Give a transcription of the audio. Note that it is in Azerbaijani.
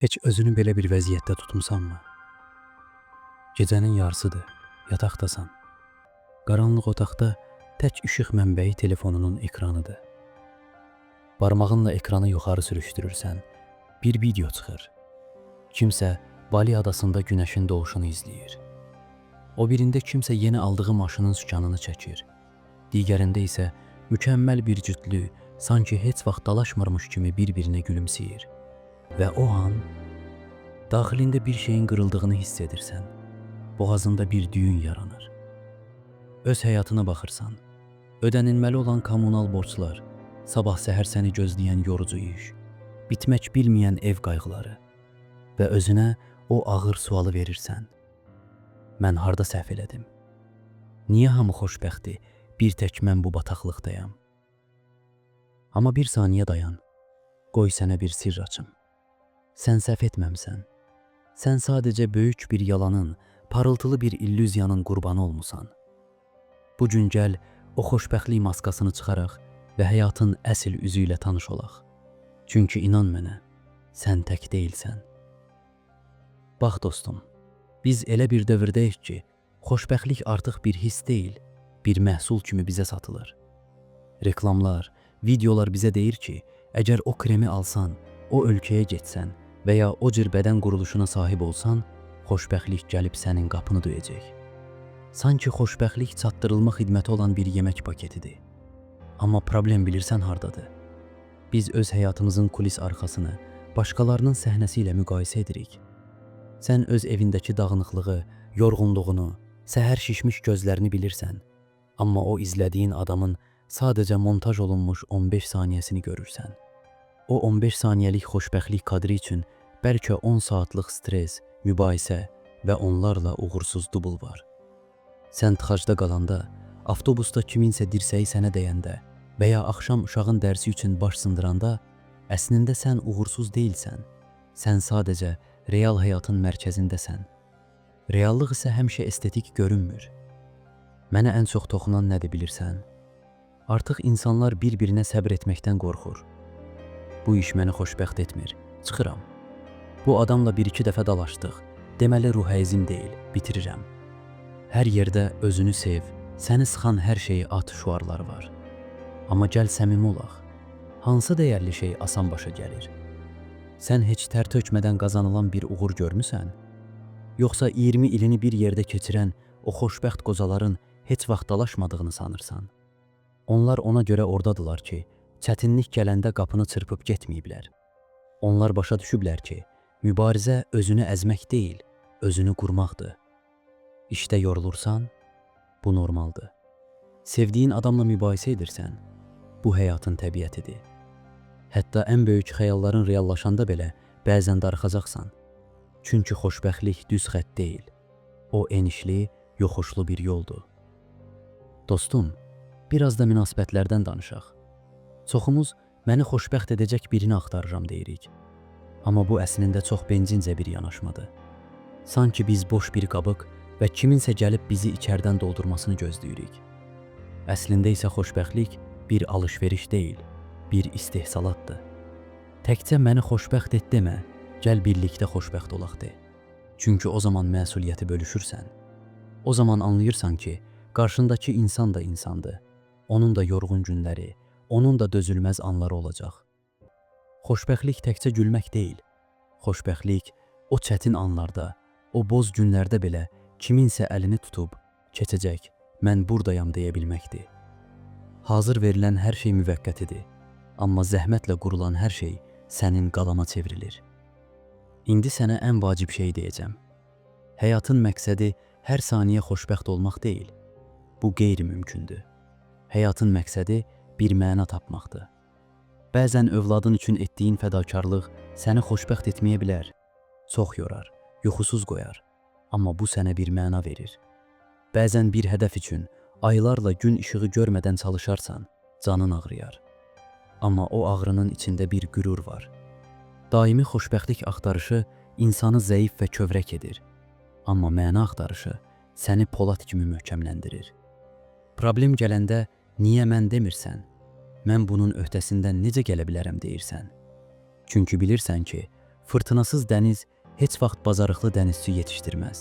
Heç özünü belə bir vəziyyətdə tutmusanmı? Gecənin yarısıdır, yataqdasan. Qaranlıq otaqda tək işıq mənbəyi telefonunun ekranıdır. Barmağınla ekranı yuxarı sürüşdürürsən, bir video çıxır. Kimsə Bali adasında günəşin doğuşunu izləyir. O birində kimsə yeni aldığı maşının sükanını çəkir. Digərində isə mükəmməl bir cütlük sanki heç vaxt dalaşmırmış kimi bir-birinə gülümsəyir. Və o an daxilində bir şeyin qırıldığını hiss edirsən. Boğazında bir düyün yaranır. Öz həyatına baxırsan. Ödənilməli olan kommunal borclar, sabah səhər səni gözləyən yorucu iş, bitmək bilməyən ev qayğıları və özünə o ağır sualı verirsən. Mən harda səhv elədim? Niyə hamı xoşbəxtdir, bir tək mən bu bataqlıqdayam? Amma bir saniyə dayan. Qoy sənə bir sirr açım. Sən səhv etməmsən. Sən sadəcə böyük bir yalanın, parıltılı bir illüziyanın qurbanı olmusan. Bu gün gəl o xoşbəxtlik maskasını çıxaraq və həyatın əsl üzü ilə tanış olaq. Çünki inan mənə, sən tək deyilsən. Bax dostum, biz elə bir dövrdəyik ki, xoşbəxtlik artıq bir hiss deyil, bir məhsul kimi bizə satılır. Reklamlar, videolar bizə deyir ki, əgər o kremi alsan, o ölkəyə getsən və ya o cür bədən quruluşuna sahib olsan, xoşbəxtlik gəlib sənin qapını döyəcək. Sanki xoşbəxtlik çatdırılma xidməti olan bir yemək paketidir. Amma problem bilirsən hardadır? Biz öz həyatımızın kulis arxasını başqalarının səhnəsi ilə müqayisə edirik. Sən öz evindəki dağınıqlığı, yorğunluğunu, səhər şişmiş gözlərini bilirsən. Amma o izlədiyin adamın sadəcə montaj olunmuş 15 saniyəsini görürsən. O 15 saniyəlik xoşbəxtlik kadri üçün bəlkə 10 saatlıq stres, mübahisə və onlarla uğursuz dubl var. Sən tıxacda qalanda, avtobusda kiminsə dirsəyi sənə dəyəndə və ya axşam uşağın dərsi üçün baş sındıranda, əslində sən uğursuz deyilsən. Sən sadəcə real həyatın mərkəzindəsən. Reallıq isə həmişə estetik görünmür. Mənə ən çox toxunan nədir bilirsən? Artıq insanlar bir-birinə səbr etməkdən qorxur. Bu iş məni xoşbəxt etmir, çıxıram. Bu adamla bir-iki dəfə dalaşdıq, deməli ruh həzim deyil, bitirirəm. Hər yerdə özünü sev, səni sıxan hər şeyi at şüarları var. Amma gəl səmimi olaq. Hansı dəyərli şey asan başa gəlir? Sən heç tər tökmədən qazanılan bir uğur görmüsən? Yoxsa 20 ilini bir yerdə keçirən o xoşbəxt qocaların heç vaxt dalaşmadığını sanırsan? Onlar ona görə oradadılar ki, çətinlik gələndə qapını çırpıb getməyiblər. Onlar başa düşüblər ki, mübarizə özünü əzmək deyil, özünü qurmaqdır. İşdə yorulursan, bu normaldır. Sevdiyin adamla mübahisə edirsən, bu həyatın təbiətidir. Hətta ən böyük xəyalların reallaşanda belə bəzən darıxacaqsan. Çünki xoşbəxtlik düz xətt deyil. O enişli, yoxuşlu bir yoldur. Dostum, biraz da münasibətlərdən danışaq. Çoxumuz məni xoşbəxt edəcək birini axtarıram deyirik. Amma bu əslində çox bencincə bir yanaşmadır. Sanki biz boş bir qabıq və kiminsə gəlib bizi içərdən doldurmasını gözləyirik. Əslində isə xoşbəxtlik bir alış-veriş deyil, bir istehsalatdır. Təkcə məni xoşbəxt et demə, gəl birlikdə xoşbəxt olaq de. Çünki o zaman məsuliyyəti bölüşürsən. O zaman anlayırsan ki, qarşındakı insan da insandır. Onun da yorğun günləri, onun da dözülməz anları olacaq. Xoşbəxtlik təkcə gülmək deyil. Xoşbəxtlik o çətin anlarda, o boz günlərdə belə kiminsə əlini tutub, keçəcək, mən buradayam deyə bilməkdir. Hazır verilən hər şey müvəqqətidir, amma zəhmətlə qurulan hər şey sənin qalama çevrilir. İndi sənə ən vacib şey deyəcəm. Həyatın məqsədi hər saniyə xoşbəxt olmaq deyil. Bu qeyri-mümkündür. Həyatın məqsədi bir məna tapmaqdır. Bəzən övladın üçün etdiyin fədakarlıq səni xoşbəxt etməyə bilər. Çox yorar, yuxusuz qoyar. Amma bu sənə bir məna verir. Bəzən bir hədəf üçün aylarla gün işığı görmədən çalışarsan, canın ağrıyar. Amma o ağrının içində bir qürur var. Daimi xoşbəxtlik axtarışı insanı zəif və kövrək edir. Amma məna axtarışı səni polad kimi möhkəmləndirir. Problem gələndə niyə mən demirsən? Mən bunun öhdəsindən necə gələ bilərəm deyirsən? Çünki bilirsən ki, Fırtınasız dəniz heç vaxt bazarıqlı dənizçi yetişdirməz.